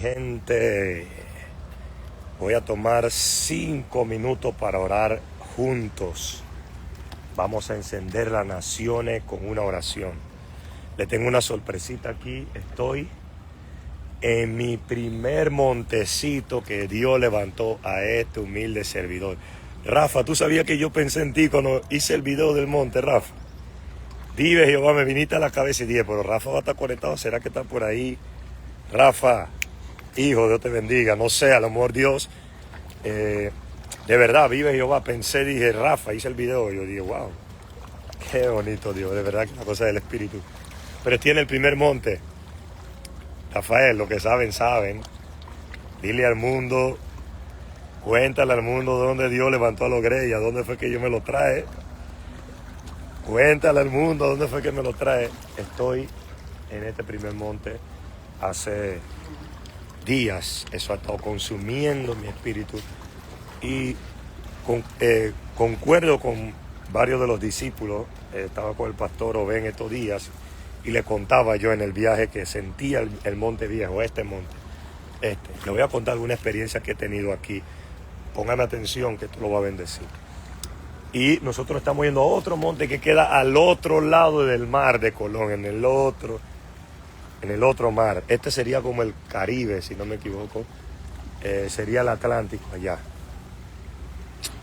Gente, voy a tomar 5 minutos para orar juntos. Vamos a encender las naciones con una oración. Le tengo una sorpresita aquí. Estoy en mi primer montecito que Dios levantó a este humilde servidor. Rafa, ¿tú sabías que yo pensé en ti cuando hice el video del monte, Rafa? Vive Jehová, me viniste a la cabeza y dije, pero Rafa va a estar conectado, ¿será que está por ahí? Rafa, hijo, Dios te bendiga. No sé, a lo mejor Dios, de verdad, vive Jehová. Pensé, dije, Rafa, hice el video. Yo dije, wow, qué bonito Dios, de verdad que es una cosa del Espíritu. Pero tiene el primer monte. Rafael, lo que saben, saben. Dile al mundo, cuéntale al mundo dónde Dios levantó a los Grey, a dónde fue que yo me lo trae. Cuéntale al mundo dónde fue que me lo trae. Estoy en este primer monte hace días. Eso ha estado consumiendo mi espíritu. Y concuerdo con varios de los discípulos. Estaba con el pastor Oben estos días y le contaba yo en el viaje que sentía el monte viejo, este monte. Le voy a contar alguna experiencia que he tenido aquí. Póngame atención que esto lo va a bendecir. Y nosotros estamos yendo a otro monte que queda al otro lado del mar de Colón, en el otro mar. Este sería como el Caribe, si no me equivoco. Sería el Atlántico allá.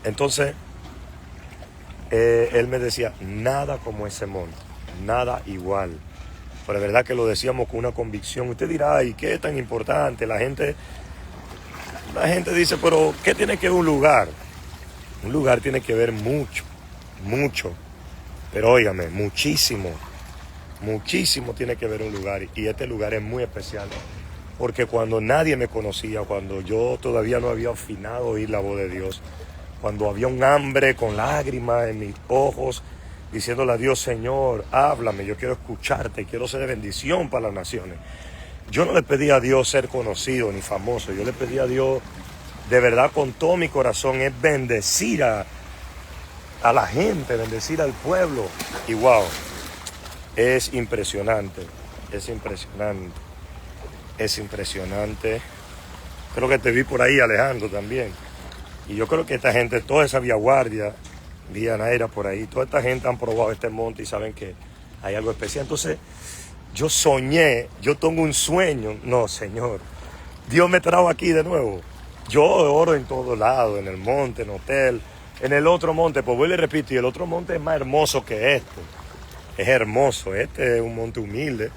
Entonces, él me decía, nada como ese monte, nada igual. Pero es verdad que lo decíamos con una convicción. Usted dirá, ¿y qué es tan importante? La gente dice, pero ¿qué tiene que ver un lugar? Un lugar tiene que ver mucho, mucho. Pero óigame, muchísimo tiene que ver un lugar. Y este lugar es muy especial. Porque cuando nadie me conocía, cuando yo todavía no había afinado a oír la voz de Dios, cuando había un hambre con lágrimas en mis ojos, diciéndole a Dios, Señor, háblame, yo quiero escucharte, quiero ser de bendición para las naciones. Yo no le pedí a Dios ser conocido ni famoso, yo le pedí a Dios, de verdad con todo mi corazón, es bendecir a la gente, bendecir al pueblo. Y wow, es impresionante. Creo que te vi por ahí, Alejandro, también. Y yo creo que esta gente, toda esa Vía Guardia, Vía Naira por ahí, toda esta gente han probado este monte y saben que hay algo especial. Entonces, yo soñé, yo tengo un sueño. No, Señor, Dios me trajo aquí de nuevo. Yo oro en todos lados, en el monte, en hotel, en el otro monte. Pues voy y le repito, y el otro monte es más hermoso que este. Es hermoso, este es un monte humilde,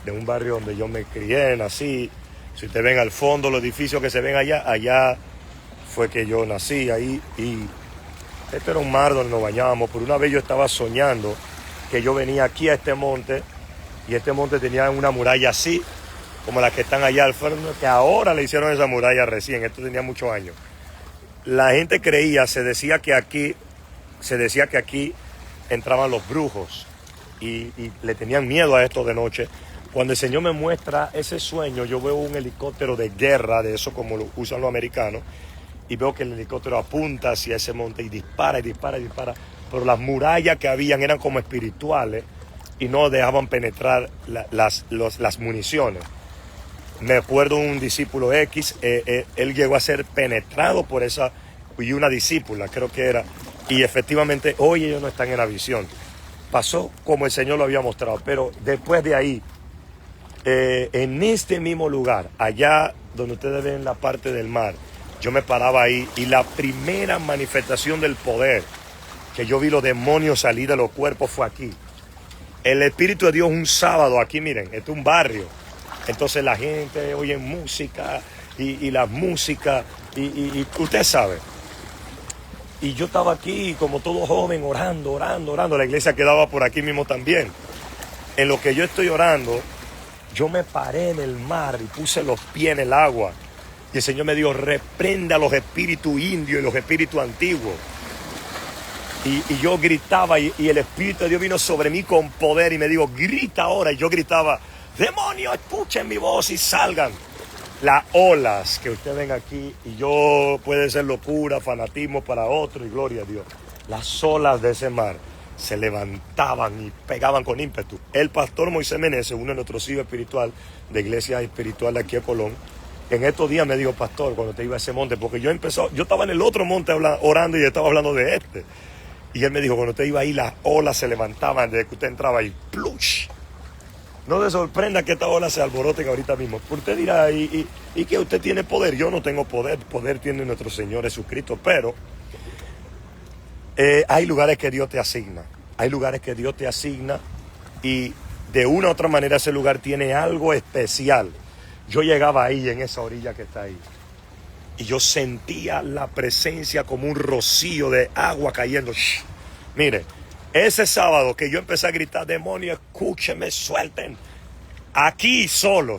de un barrio donde yo me crié, nací. Si ustedes ven al fondo los edificios que se ven allá fue que yo nací ahí. Y este era un mar donde nos bañábamos. Por una vez yo estaba soñando que yo venía aquí a este monte, y este monte tenía una muralla así, como las que están allá al frente, que ahora le hicieron esa muralla recién, esto tenía muchos años. La gente creía, se decía que aquí entraban los brujos y le tenían miedo a esto de noche. Cuando el Señor me muestra ese sueño, yo veo un helicóptero de guerra, de eso como lo usan los americanos, y veo que el helicóptero apunta hacia ese monte y dispara. Pero las murallas que habían eran como espirituales y no dejaban penetrar las municiones. Me acuerdo un discípulo X, él llegó a ser penetrado por esa, y una discípula creo que era, y efectivamente hoy ellos no están en la visión. Pasó como el Señor lo había mostrado, pero después de ahí, en este mismo lugar, allá donde ustedes ven la parte del mar, yo me paraba ahí y la primera manifestación del poder que yo vi los demonios salir de los cuerpos fue aquí. El Espíritu de Dios un sábado aquí, miren, este es un barrio. Entonces la gente oye música y la música y usted sabe. Y yo estaba aquí como todo joven orando. La iglesia quedaba por aquí mismo también. En lo que yo estoy orando, yo me paré en el mar y puse los pies en el agua. Y el Señor me dijo, reprende a los espíritus indios y los espíritus antiguos. Y yo gritaba y el Espíritu de Dios vino sobre mí con poder y me dijo, grita ahora. Y yo gritaba, demonios, escuchen mi voz y salgan. Las olas que ustedes ven aquí, y yo puede ser locura, fanatismo para otro y gloria a Dios. Las olas de ese mar se levantaban y pegaban con ímpetu. El pastor Moisés Meneses, uno de nuestros hijos espiritual de iglesia espiritual de aquí a Colón, En estos días me dijo, pastor, cuando te iba a ese monte, porque yo estaba en el otro monte orando y estaba hablando de este. Y él me dijo, cuando usted iba ahí, las olas se levantaban desde que usted entraba ahí. ¡Plush! No te sorprenda que estas olas se alboroten ahorita mismo. Usted dirá, y que usted tiene poder. Yo no tengo poder. Poder tiene nuestro Señor Jesucristo. Pero hay lugares que Dios te asigna. Hay lugares que Dios te asigna. Y de una u otra manera ese lugar tiene algo especial. Yo llegaba ahí, en esa orilla que está ahí. Y yo sentía la presencia como un rocío de agua cayendo. Shh. Mire, ese sábado que yo empecé a gritar, demonios, escúcheme, suelten. Aquí solo,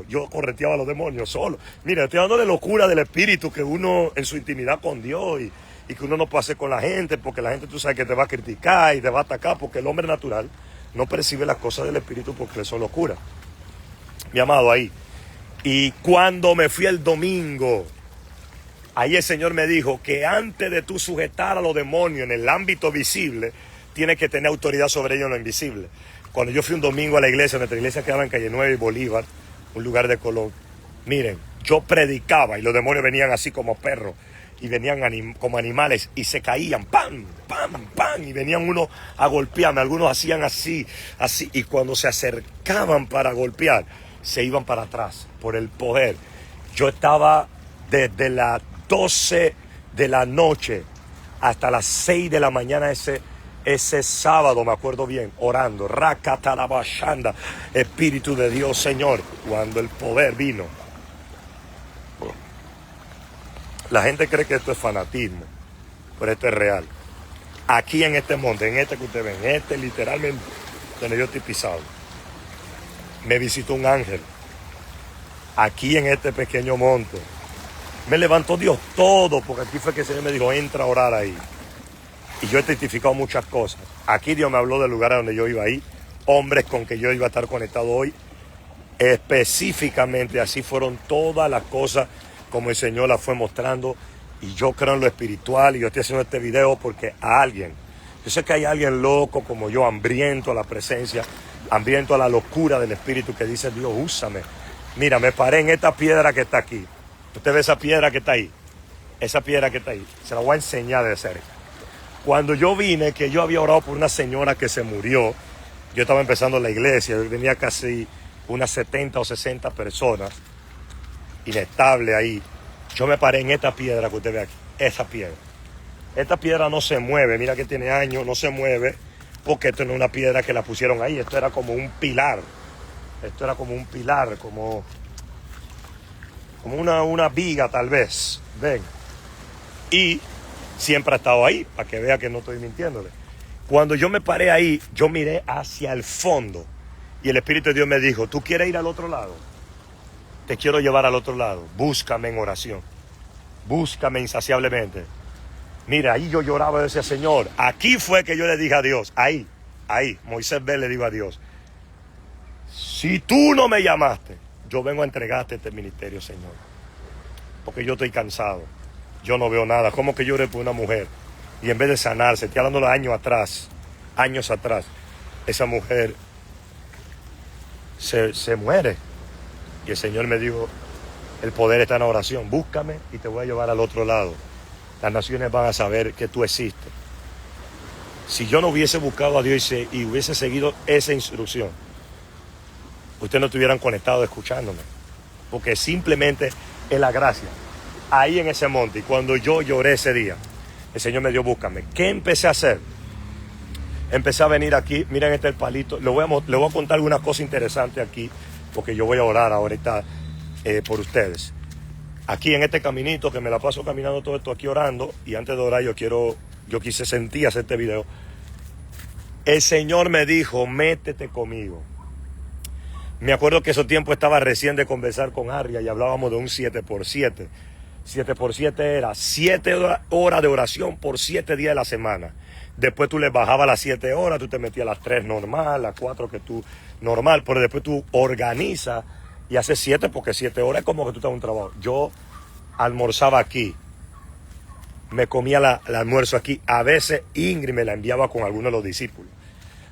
yo correteaba a los demonios solo. Mire, estoy hablando de locura del espíritu que uno en su intimidad con Dios y que uno no puede hacer con la gente, porque la gente tú sabes que te va a criticar y te va a atacar, porque el hombre natural no percibe las cosas del espíritu porque son locura. Mi amado, ahí. Y cuando me fui el domingo, ahí el Señor me dijo que antes de tú sujetar a los demonios en el ámbito visible, tienes que tener autoridad sobre ellos en lo invisible. Cuando yo fui un domingo a la iglesia, nuestra iglesia quedaba en Calle 9 y Bolívar, un lugar de Colón. Miren, yo predicaba y los demonios venían así como perros y venían como animales y se caían, ¡pam, pam, pam! Y venían unos a golpearme, algunos hacían así, así. Y cuando se acercaban para golpear, se iban para atrás por el poder. Yo estaba desde las 12 de la noche hasta las 6 de la mañana ese sábado, me acuerdo bien, orando, Rakatarabashanda, Espíritu de Dios, Señor, cuando el poder vino. La gente cree que esto es fanatismo, pero esto es real. Aquí en este monte, en este que usted ve, en este literalmente, donde yo estoy pisado, me visitó un ángel. Aquí en este pequeño monte, me levantó Dios todo, porque aquí fue que el Señor me dijo, entra a orar ahí. Y yo he testificado muchas cosas. Aquí Dios me habló del lugar donde yo iba ahí, hombres con que yo iba a estar conectado hoy. Específicamente así fueron todas las cosas como el Señor las fue mostrando. Y yo creo en lo espiritual y yo estoy haciendo este video porque a alguien, yo sé que hay alguien loco como yo, hambriento a la presencia, hambriento a la locura del Espíritu, que dice, Dios, úsame. Mira, me paré en esta piedra que está aquí. Usted ve esa piedra que está ahí. Esa piedra que está ahí. Se la voy a enseñar de cerca. Cuando yo vine, que yo había orado por una señora que se murió, yo estaba empezando la iglesia, yo tenía casi unas 70 o 60 personas, inestable ahí. Yo me paré en esta piedra que usted ve aquí, esa piedra. Esta piedra no se mueve, mira que tiene años, no se mueve, porque esto no es una piedra que la pusieron ahí, esto era como un pilar. Esto era como un pilar, como una viga tal vez, ven. Y siempre ha estado ahí, para que vea que no estoy mintiéndole. Cuando yo me paré ahí, yo miré hacia el fondo y el Espíritu de Dios me dijo, ¿tú quieres ir al otro lado? Te quiero llevar al otro lado. Búscame en oración. Búscame insaciablemente. Mira, ahí yo lloraba y decía, Señor, aquí fue que yo le dije a Dios, ahí, Moisés le dijo a Dios, si tú no me llamaste, yo vengo a entregarte este ministerio, Señor. Porque yo estoy cansado. Yo no veo nada. ¿Cómo que lloré por una mujer? Y en vez de sanarse, estoy hablando de años atrás, esa mujer se muere. Y el Señor me dijo, el poder está en la oración. Búscame y te voy a llevar al otro lado. Las naciones van a saber que tú existes. Si yo no hubiese buscado a Dios y hubiese seguido esa instrucción, ustedes no estuvieran conectados escuchándome. Porque simplemente es la gracia. Ahí en ese monte, y cuando yo lloré ese día, el Señor me dio, búscame. ¿Qué empecé a hacer? Empecé a venir aquí, miren este el palito, le voy a contar algunas cosas interesantes aquí, porque yo voy a orar ahorita por ustedes. Aquí en este caminito, que me la paso caminando todo esto aquí orando, y antes de orar yo quise sentir hacer este video. El Señor me dijo, métete conmigo. Me acuerdo que esos tiempos estaba recién de conversar con Arria y hablábamos de un 7x7. 7x7 era 7 horas de oración por 7 días de la semana. Después tú le bajabas las 7 horas, tú te metías las 3 normal, las 4 que tú normal, pero después tú organizas y haces 7 porque 7 horas es como que tú estás en un trabajo. Yo almorzaba aquí, me comía el almuerzo aquí. A veces Ingrid me la enviaba con algunos de los discípulos.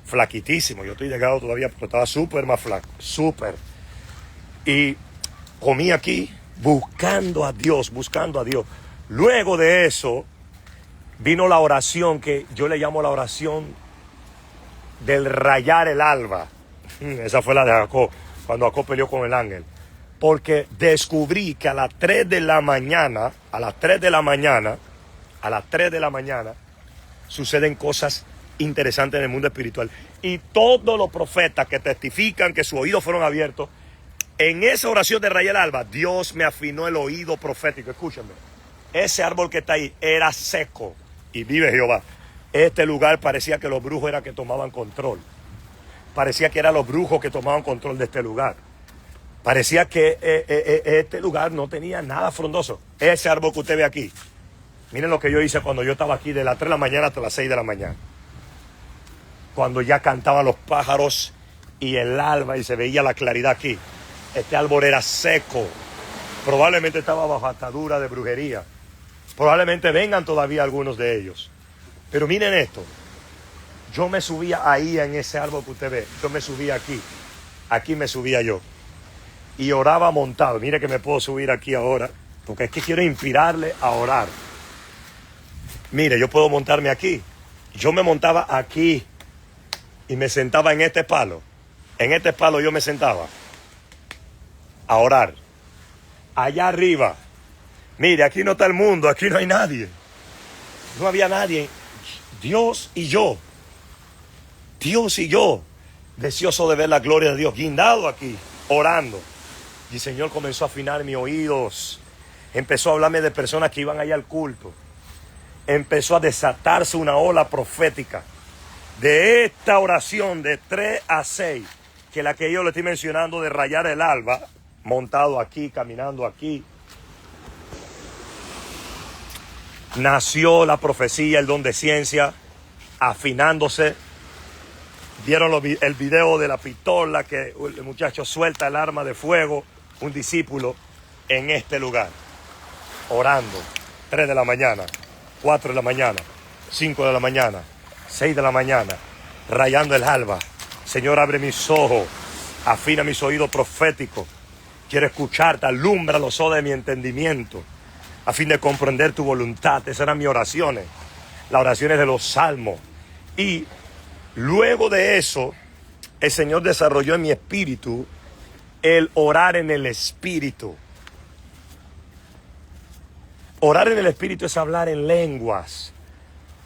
Flaquitísimo, yo estoy delgado todavía, pero estaba súper más flaco, súper. Y comí aquí, buscando a Dios, buscando a Dios. Luego de eso vino la oración que yo le llamo la oración del rayar el alba. Esa fue la de Jacob, cuando Jacob peleó con el ángel. Porque descubrí que a las 3 de la mañana, suceden cosas interesantes en el mundo espiritual. Y todos los profetas que testifican que sus oídos fueron abiertos, en esa oración de rayar el alba, Dios me afinó el oído profético. Escúchenme, ese árbol que está ahí era seco y vive Jehová. Este lugar parecía que los brujos eran que tomaban control. Parecía que eran los brujos que tomaban control de este lugar. Parecía que este lugar no tenía nada frondoso. Ese árbol que usted ve aquí. Miren lo que yo hice cuando yo estaba aquí de las 3 de la mañana hasta las 6 de la mañana. Cuando ya cantaban los pájaros y el alba y se veía la claridad aquí. Este árbol era seco. Probablemente estaba bajo atadura de brujería. Probablemente vengan todavía algunos de ellos. Pero miren esto. Yo me subía ahí en ese árbol que usted ve. Yo me subía aquí. Aquí me subía yo. Y oraba montado. Mire que me puedo subir aquí ahora. Porque es que quiero inspirarle a orar. Mire, yo puedo montarme aquí. Yo me montaba aquí. Y me sentaba en este palo. En este palo yo me sentaba. A orar. Allá arriba. Mire, aquí no está el mundo. Aquí no hay nadie. No había nadie. Dios y yo. Dios y yo. Deseoso de ver la gloria de Dios. Guindado aquí. Orando. Y el Señor comenzó a afinar mis oídos. Empezó a hablarme de personas que iban allá al culto. Empezó a desatarse una ola profética. De esta oración de 3 a 6. Que la que yo le estoy mencionando de rayar el alba. Montado aquí, caminando aquí. Nació la profecía, el don de ciencia. Afinándose. Vieron el video de la pistola que el muchacho suelta el arma de fuego, un discípulo, en este lugar, orando, 3 de la mañana, 4 de la mañana, 5 de la mañana, 6 de la mañana, rayando el alba. Señor, abre mis ojos, afina mis oídos proféticos, quiero escucharte, alumbra los ojos de mi entendimiento, a fin de comprender tu voluntad. Esas eran mis oraciones, las oraciones de los salmos. Y luego de eso, el Señor desarrolló en mi espíritu el orar en el espíritu. Orar en el espíritu es hablar en lenguas.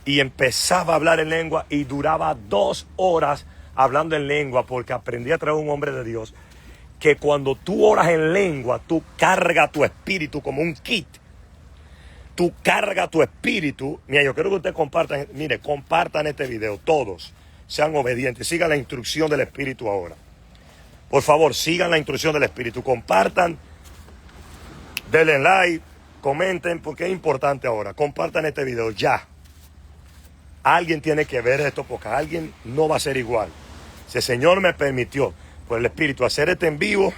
Y empezaba a hablar en lengua y duraba 2 horas hablando en lengua, porque aprendí a través de un hombre de Dios que cuando tú oras en lengua, tú cargas tu espíritu como un kit. Tú cargas tu espíritu. Mira, yo quiero que ustedes compartan, mire, compartan este video, todos. Sean obedientes, sigan la instrucción del Espíritu ahora. Por favor, sigan la instrucción del Espíritu. Compartan, denle like, comenten, porque es importante ahora. Compartan este video ya. Alguien tiene que ver esto, porque alguien no va a ser igual. Si el Señor me permitió, por el Espíritu, hacer este en vivo,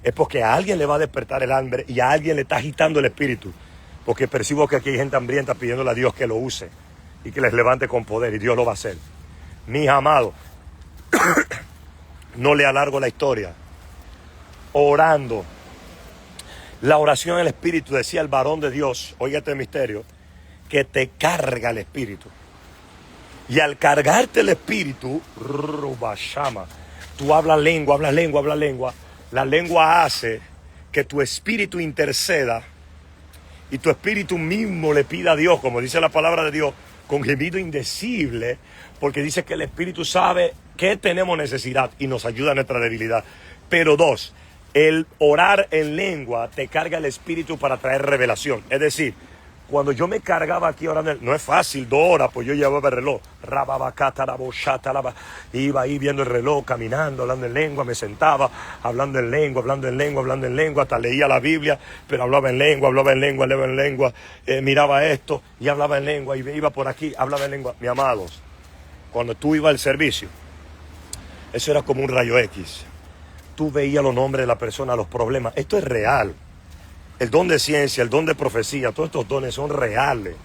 es porque a alguien le va a despertar el hambre y a alguien le está agitando el Espíritu. Porque percibo que aquí hay gente hambrienta pidiéndole a Dios que lo use y que les levante con poder, y Dios lo va a hacer. Mis amados, no le alargo la historia. Orando. La oración del Espíritu, decía el varón de Dios, oiga este misterio, que te carga el Espíritu. Y al cargarte el Espíritu, rubashama, tú hablas lengua. La lengua hace que tu espíritu interceda y tu espíritu mismo le pida a Dios, como dice la palabra de Dios, con gemido indecible, porque dice que el Espíritu sabe que tenemos necesidad y nos ayuda en nuestra debilidad. Pero 2, el orar en lengua te carga el Espíritu para traer revelación. Es decir, cuando yo me cargaba aquí orando, no es fácil, 2 horas, pues yo llevaba el reloj. Iba ahí viendo el reloj, caminando, hablando en lengua, me sentaba, hablando en lengua, hasta leía la Biblia, pero hablaba en lengua, miraba esto y hablaba en lengua, y iba por aquí, hablaba en lengua. Mis amados, cuando tú ibas al servicio, eso era como un rayo X. Tú veías los nombres de la persona, los problemas. Esto es real. El don de ciencia, el don de profecía, todos estos dones son reales.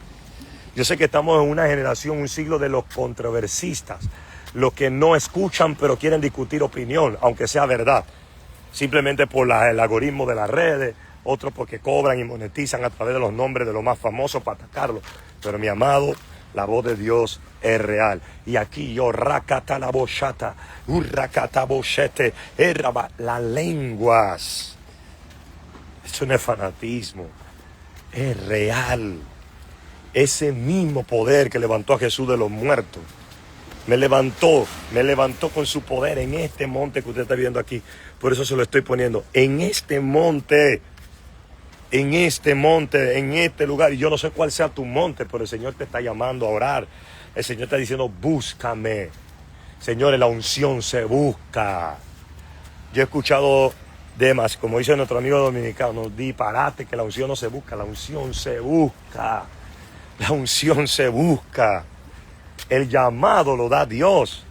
Yo sé que estamos en una generación, un siglo de los controversistas, los que no escuchan pero quieren discutir opinión, aunque sea verdad, simplemente por el algoritmo de las redes, otros porque cobran y monetizan a través de los nombres de los más famosos para atacarlos. Pero mi amado, la voz de Dios es real. Y aquí yo, rakata la boshata, urrakata boshete, las lenguas. Eso no es fanatismo, es real. Ese mismo poder que levantó a Jesús de los muertos, me levantó con su poder en este monte que usted está viendo aquí. Por eso se lo estoy poniendo, en este monte, en este lugar. Y yo no sé cuál sea tu monte, pero el Señor te está llamando a orar. El Señor está diciendo, búscame. Señores, la unción se busca. Yo he escuchado demás, como dice nuestro amigo dominicano, disparate que la unción no se busca, la unción se busca. La unción se busca. El llamado lo da Dios.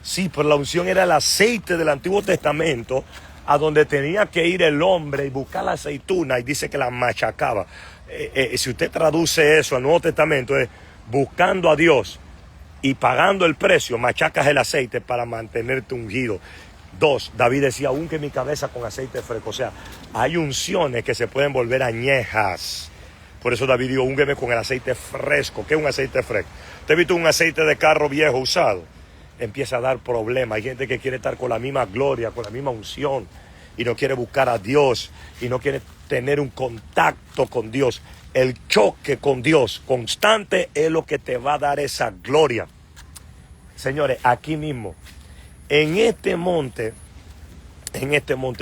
Sí, pero la unción era el aceite del Antiguo Testamento, a donde tenía que ir el hombre y buscar la aceituna, y dice que la machacaba. Si usted traduce eso al Nuevo Testamento, es buscando a Dios y pagando el precio, machacas el aceite para mantenerte ungido. 2, David decía, unge mi cabeza con aceite fresco. O sea, hay unciones que se pueden volver añejas. Por eso David dijo, úngueme con el aceite fresco. ¿Qué es un aceite fresco? ¿Usted ha visto un aceite de carro viejo usado? Empieza a dar problemas. Hay gente que quiere estar con la misma gloria, con la misma unción, y no quiere buscar a Dios, y no quiere tener un contacto con Dios. El choque con Dios constante es lo que te va a dar esa gloria. Señores, aquí mismo, en este monte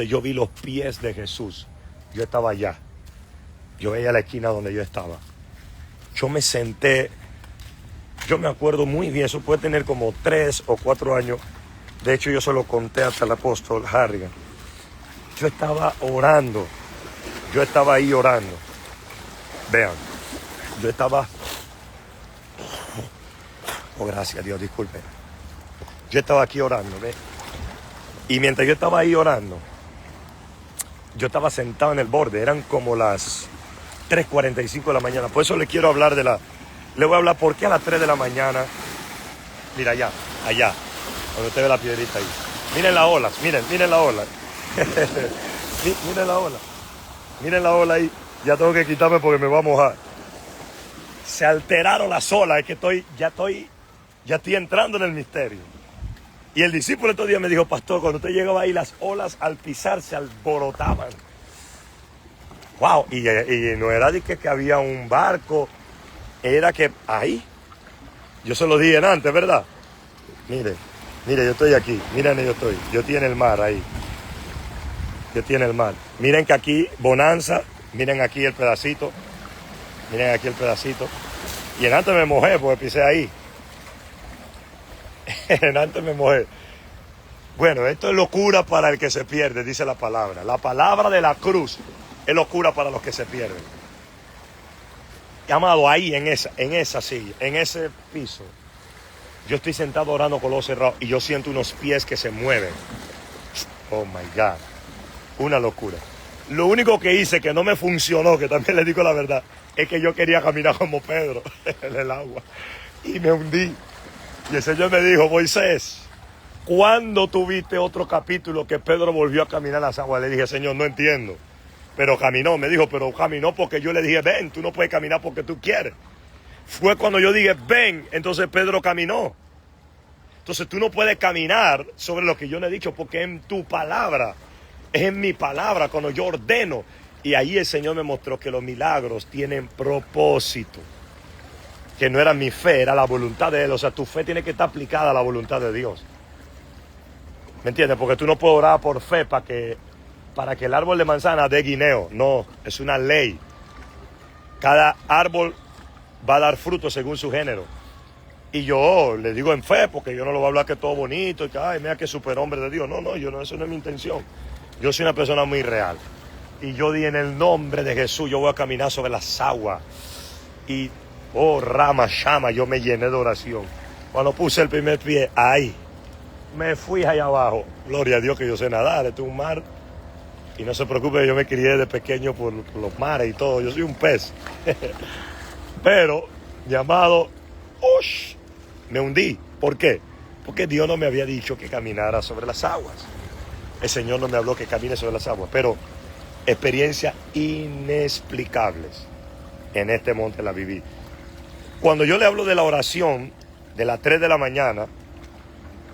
yo vi los pies de Jesús. Yo estaba allá. Yo veía la esquina donde yo estaba. Yo me senté. Yo me acuerdo muy bien, eso puede tener como 3 o 4 años. De hecho, yo se lo conté hasta el apóstol Harrigan. Yo estaba orando. Yo estaba ahí orando. Vean, yo estaba... Oh, gracias Dios, disculpe. Yo estaba aquí orando, ¿ve? Y mientras yo estaba ahí orando, yo estaba sentado en el borde. Eran como las 3:45 de la mañana. Por eso le quiero hablar le voy a hablar por qué a las 3 de la mañana. Mira allá, donde usted ve la piedrita ahí. Miren las olas, miren la ola. Miren la ola ahí. Ya tengo que quitarme porque me va a mojar. Se alteraron las olas, es que ya estoy entrando en el misterio. Y el discípulo estos días me dijo, pastor, cuando usted llegaba ahí, las olas al pisar se alborotaban. Wow, y no era de que había un barco, era que ahí, yo se lo dije antes, ¿verdad? Mire, yo estoy aquí, miren, yo estoy en el mar ahí. Yo estoy en el mar. Miren que aquí, bonanza, miren aquí el pedacito. Y en antes me mojé porque pisé ahí. En antes me mojé. Bueno, esto es locura para el que se pierde, dice la palabra. La palabra de la cruz es locura para los que se pierden. Amado, ahí en esa silla, en ese piso, yo estoy sentado orando con los ojos cerrados y yo siento unos pies que se mueven. Oh my God, una locura. Lo único que hice que no me funcionó, que también le digo la verdad, es que yo quería caminar como Pedro en el agua y me hundí. Y el Señor me dijo, Moisés, ¿cuándo tuviste otro capítulo que Pedro volvió a caminar las aguas? Le dije, Señor, no entiendo. Pero caminó, me dijo, pero caminó porque yo le dije, ven, tú no puedes caminar porque tú quieres. Fue cuando yo dije, ven, entonces Pedro caminó. Entonces tú no puedes caminar sobre lo que yo le he dicho porque es en tu palabra, es en mi palabra cuando yo ordeno. Y ahí el Señor me mostró que los milagros tienen propósito. Que no era mi fe, era la voluntad de Él. O sea, tu fe tiene que estar aplicada a la voluntad de Dios. ¿Me entiendes? Porque tú no puedes orar por fe para que el árbol de manzana dé guineo. No, es una ley. Cada árbol va a dar fruto según su género. Y yo le digo en fe, porque yo no lo voy a hablar que todo bonito, y que, ay, mira que superhombre de Dios. No, eso no es mi intención. Yo soy una persona muy real. Y yo di en el nombre de Jesús, yo voy a caminar sobre las aguas. Y, oh, Rama Shama, yo me llené de oración. Cuando puse el primer pie, ahí, me fui allá abajo. Gloria a Dios que yo sé nadar, esto es un mar. Y no se preocupe, yo me crié de pequeño por los mares y todo. Yo soy un pez. Pero, mi amado, me hundí. ¿Por qué? Porque Dios no me había dicho que caminara sobre las aguas. El Señor no me habló que camine sobre las aguas. Pero experiencias inexplicables en este monte la viví. Cuando yo le hablo de la oración de las 3 de la mañana,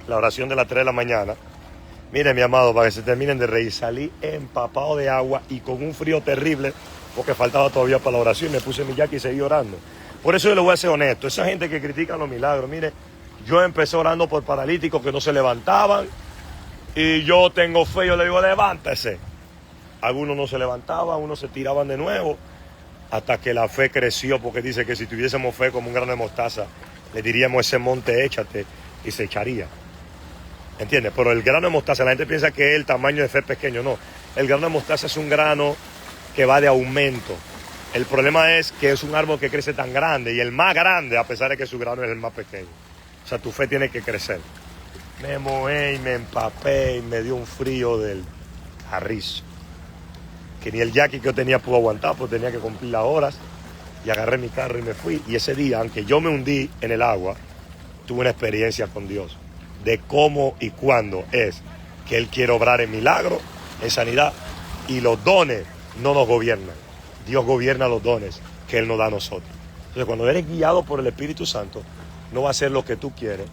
la oración de las 3 de la mañana, mire mi amado, para que se terminen de reír, salí empapado de agua y con un frío terrible porque faltaba todavía para la oración, me puse mi jacket y seguí orando. Por eso yo le voy a ser honesto, esa gente que critica los milagros, mire, yo empecé orando por paralíticos que no se levantaban y yo tengo fe, yo le digo levántese. Algunos no se levantaban, unos se tiraban de nuevo hasta que la fe creció, porque dice que si tuviésemos fe como un grano de mostaza, le diríamos ese monte échate y se echaría. ¿Entiendes? Pero el grano de mostaza, la gente piensa que es el tamaño de fe pequeño, no. El grano de mostaza es un grano que va de aumento. El problema es que es un árbol que crece tan grande y el más grande, a pesar de que su grano es el más pequeño. O sea, tu fe tiene que crecer. Me mojé y me empapé y me dio un frío del carrizo. Que ni el jacket que yo tenía pudo aguantar, porque tenía que cumplir las horas. Y agarré mi carro y me fui. Y ese día, aunque yo me hundí en el agua, tuve una experiencia con Dios de cómo y cuándo es que Él quiere obrar en milagro, en sanidad. Y los dones no nos gobiernan. Dios gobierna los dones que Él nos da a nosotros. Entonces, cuando eres guiado por el Espíritu Santo, no va a ser lo que tú quieres,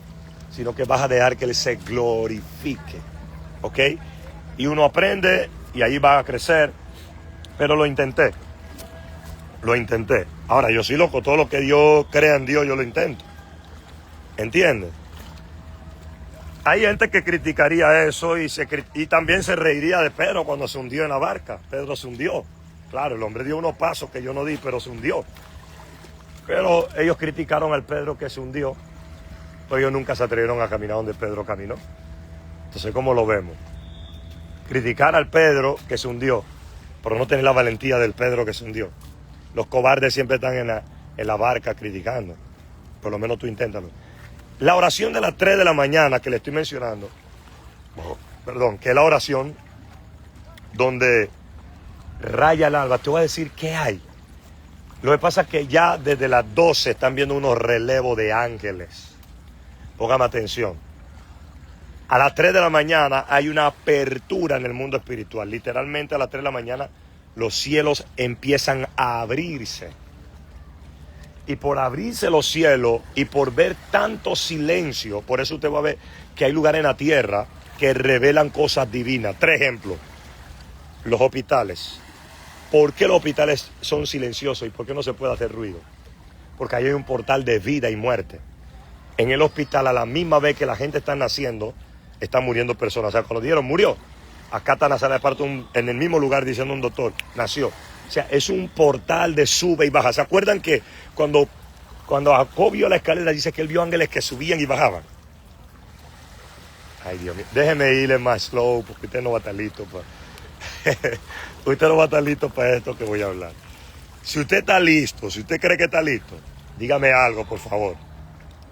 sino que vas a dejar que Él se glorifique. ¿Ok? Y uno aprende y ahí va a crecer. Pero lo intenté. Lo intenté. Ahora, yo soy loco. Todo lo que yo crea en Dios, yo lo intento. ¿Entiendes? Hay gente que criticaría eso y también se reiría de Pedro cuando se hundió en la barca. Pedro se hundió. Claro, el hombre dio unos pasos que yo no di, pero se hundió. Pero ellos criticaron al Pedro que se hundió. Pero ellos nunca se atrevieron a caminar donde Pedro caminó. Entonces, ¿cómo lo vemos? Criticar al Pedro que se hundió, pero no tener la valentía del Pedro que se hundió. Los cobardes siempre están en la barca criticando. Por lo menos tú inténtalo. La oración de las 3 de la mañana que le estoy mencionando, que es la oración donde raya el alba, te voy a decir qué hay. Lo que pasa es que ya desde las 12 están viendo unos relevos de ángeles. Póngame atención. A las 3 de la mañana hay una apertura en el mundo espiritual. Literalmente a las 3 de la mañana los cielos empiezan a abrirse. Y por abrirse los cielos y por ver tanto silencio, por eso usted va a ver que hay lugares en la tierra que revelan cosas divinas. 3 ejemplos. Los hospitales. ¿Por qué los hospitales son silenciosos y por qué no se puede hacer ruido? Porque ahí hay un portal de vida y muerte. En el hospital, a la misma vez que la gente está naciendo, están muriendo personas. O sea, cuando dijeron murió, acá está en la sala de parto en el mismo lugar diciendo un doctor, nació. O sea, es un portal de sube y baja. ¿Se acuerdan que cuando Jacob vio la escalera, dice que él vio ángeles que subían y bajaban? Ay, Dios mío. Déjeme irle más slow porque usted no va a estar listo para... usted no va a estar listo para esto que voy a hablar. Si usted está listo, si usted cree que está listo, dígame algo, por favor.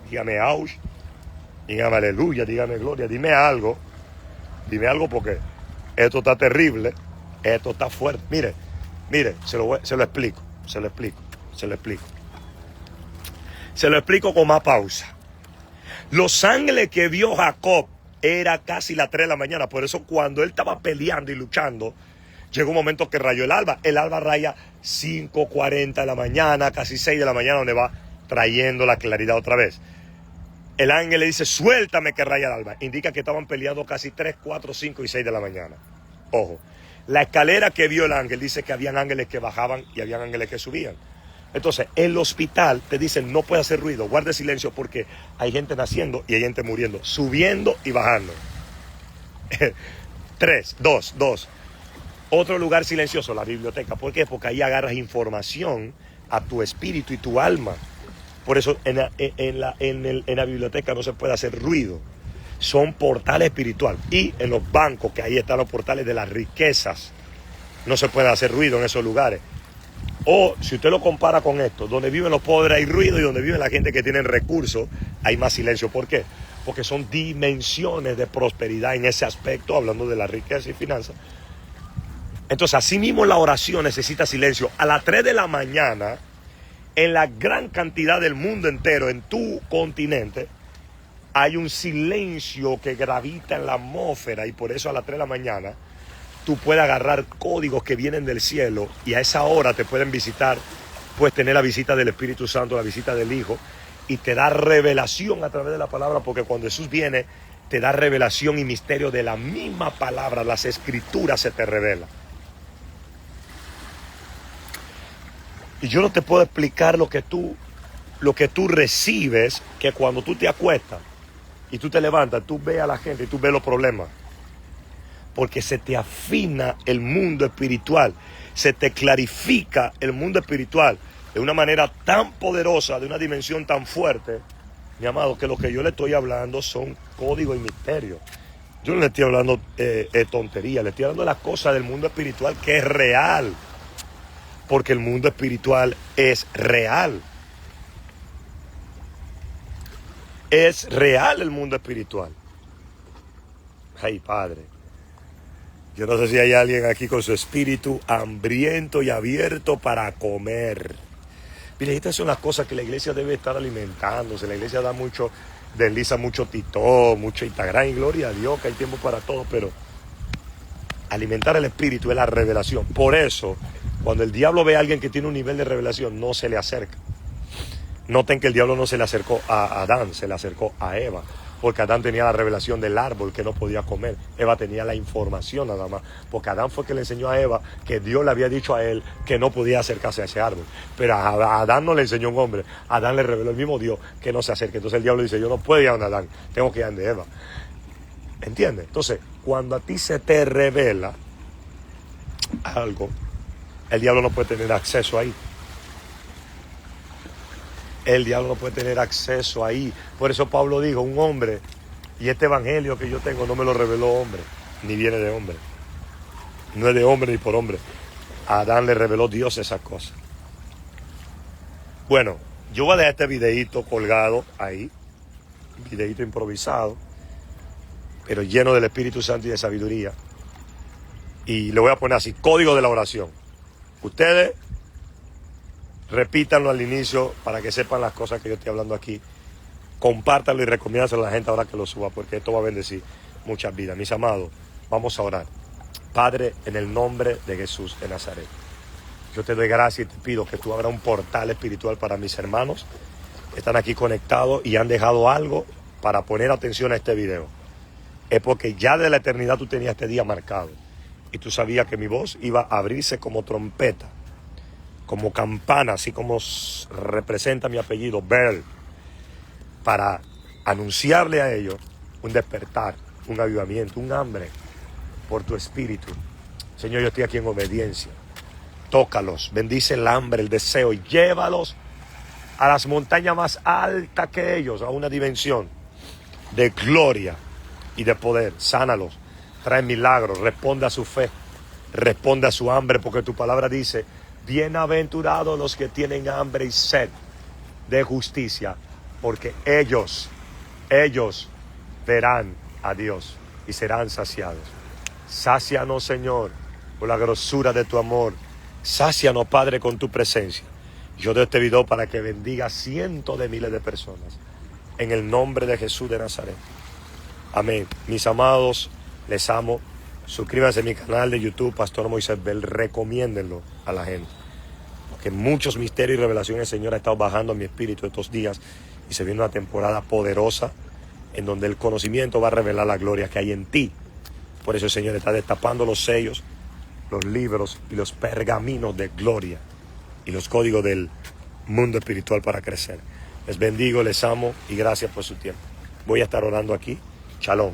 Dígame ouch, dígame aleluya, dígame gloria, dime algo porque esto está terrible, esto está fuerte. Mire, se lo explico. Se lo explico con más pausa. Los ángeles que vio Jacob era casi las 3 de la mañana, por eso cuando él estaba peleando y luchando, llegó un momento que rayó el alba. El alba raya 5:40 de la mañana, casi 6 de la mañana, donde va trayendo la claridad otra vez. El ángel le dice, suéltame que raya el alba. Indica que estaban peleando casi 3, 4, 5 y 6 de la mañana. Ojo, la escalera que vio el ángel dice que habían ángeles que bajaban y habían ángeles que subían. Entonces, el hospital te dicen, no puede hacer ruido, guarde silencio porque hay gente naciendo y hay gente muriendo, subiendo y bajando. 3, 2. Otro lugar silencioso, la biblioteca. ¿Por qué? Porque ahí agarras información a tu espíritu y tu alma. Por eso en la biblioteca no se puede hacer ruido. Son portales espirituales. Y en los bancos, que ahí están los portales de las riquezas, no se puede hacer ruido en esos lugares. O si usted lo compara con esto, donde viven los pobres hay ruido y donde vive la gente que tiene recursos hay más silencio. ¿Por qué? Porque son dimensiones de prosperidad en ese aspecto, hablando de la riqueza y finanzas. Entonces, así mismo la oración necesita silencio. A las 3 de la mañana, en la gran cantidad del mundo entero, en tu continente, hay un silencio que gravita en la atmósfera y por eso a las 3 de la mañana tú puedes agarrar códigos que vienen del cielo y a esa hora te pueden visitar, puedes tener la visita del Espíritu Santo, la visita del Hijo, y te da revelación a través de la palabra, porque cuando Jesús viene, te da revelación y misterio de la misma palabra, las escrituras se te revelan. Y yo no te puedo explicar lo que tú recibes, que cuando tú te acuestas y tú te levantas, tú ves a la gente y tú ves los problemas. Porque se te afina el mundo espiritual, se te clarifica el mundo espiritual de una manera tan poderosa, de una dimensión tan fuerte, mi amado, que lo que yo le estoy hablando son códigos y misterios. Yo no le estoy hablando tontería, le estoy hablando de las cosas del mundo espiritual que es real. Porque el mundo espiritual es real. Es real el mundo espiritual. Ay, Padre. Yo no sé si hay alguien aquí con su espíritu hambriento y abierto para comer. Mire, estas son las cosas que la iglesia debe estar alimentándose. La iglesia da mucho, desliza mucho TikTok, mucho Instagram, y gloria a Dios que hay tiempo para todo, pero alimentar el espíritu es la revelación. Por eso, cuando el diablo ve a alguien que tiene un nivel de revelación, no se le acerca. Noten que el diablo no se le acercó a Adán, se le acercó a Eva. Porque Adán tenía la revelación del árbol que no podía comer. Eva tenía la información nada más. Porque Adán fue que le enseñó a Eva que Dios le había dicho a él que no podía acercarse a ese árbol. Pero a Adán no le enseñó un hombre. A Adán le reveló el mismo Dios que no se acerque. Entonces el diablo dice, yo no puedo ir a Adán, tengo que ir a donde Eva. ¿Entiendes? Entonces, cuando a ti se te revela algo, el diablo no puede tener acceso ahí. El diablo no puede tener acceso ahí. Por eso Pablo dijo, un hombre, y este evangelio que yo tengo no me lo reveló hombre, ni viene de hombre. No es de hombre ni por hombre. A Adán le reveló Dios esas cosas. Bueno, yo voy a dejar este videíto colgado ahí, un videíto improvisado, pero lleno del Espíritu Santo y de sabiduría. Y le voy a poner así, código de la oración. Ustedes repítanlo al inicio para que sepan las cosas que yo estoy hablando aquí. Compártanlo y recomiéndaselo a la gente ahora que lo suba, porque esto va a bendecir muchas vidas. Mis amados, vamos a orar. Padre, en el nombre de Jesús de Nazaret, yo te doy gracias y te pido que tú abras un portal espiritual para mis hermanos que están aquí conectados y han dejado algo para poner atención a este video. Es porque ya de la eternidad tú tenías este día marcado y tú sabías que mi voz iba a abrirse como trompeta, como campana, así como representa mi apellido, Bell, para anunciarle a ellos un despertar, un avivamiento, un hambre por tu espíritu. Señor, yo estoy aquí en obediencia. Tócalos, bendice el hambre, el deseo, y llévalos a las montañas más altas que ellos, a una dimensión de gloria y de poder. Sánalos, trae milagros, responde a su fe, responde a su hambre, porque tu palabra dice, bienaventurados los que tienen hambre y sed de justicia, porque ellos verán a Dios y serán saciados. Sácianos, Señor, por la grosura de tu amor. Sácianos, Padre, con tu presencia. Yo doy este video para que bendiga cientos de miles de personas. En el nombre de Jesús de Nazaret. Amén. Mis amados, les amo. Suscríbanse a mi canal de YouTube, Pastor Moisés Bell. Recomiéndenlo a la gente. Porque muchos misterios y revelaciones el Señor ha estado bajando en mi espíritu estos días. Y se viene una temporada poderosa en donde el conocimiento va a revelar la gloria que hay en ti. Por eso el Señor está destapando los sellos, los libros y los pergaminos de gloria y los códigos del mundo espiritual para crecer. Les bendigo, les amo y gracias por su tiempo. Voy a estar orando aquí. Shalom.